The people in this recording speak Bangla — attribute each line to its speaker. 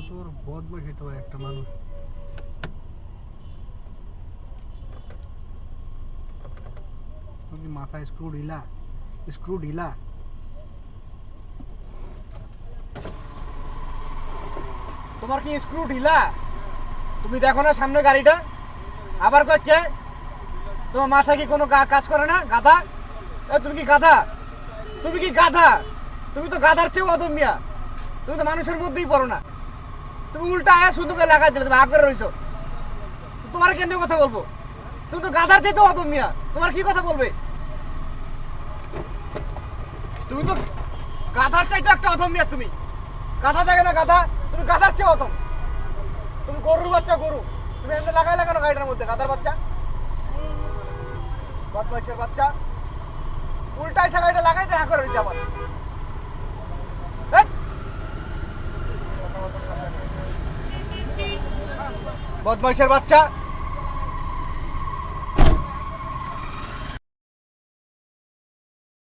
Speaker 1: তোর বদমাইশি তো একটা মানুষ। তোর মাথায় স্ক্রু ঢিলা, স্ক্রু ঢিলা।
Speaker 2: তোমার কি স্ক্রু ঢিলা? তুমি দেখো না সামনে গাড়িটা, আবার কয় কে? তোমার মাথায় কি কোনো কাজ করে না? গাধা! তুমি কি গাধা? তুমি কি গাধা? তুমি তো গাধার চেয়েও অদম মিয়া। তুমি তো মানুষের মধ্যেই পড়ো না। তুমি উল্টা আয়া শুধু লাগাই দিলে, তুমি আগে রইছো। তোমার কেন কথা বলবো? তুমি তো গাধার চেয়েও অদম মিয়া। তোমার কি কথা বলবে? তুমি তো গাধার চাইতে একটা অদম মিয়া। তুমি গাধা থাকে না গাধা, তুমি গাধার চেয়ে অদম। তুমি গরুর বাচ্চা, গরু। তুমি এমনি লাগাই লাগানো গাড়িটার মধ্যে, গাধার বাচ্চা, বদমাইশের বাচ্চা। উল্টা এসে গাড়িটা লাগাই দেখা করে রয়েছে আবার। বদমাইশের বাচ্চা।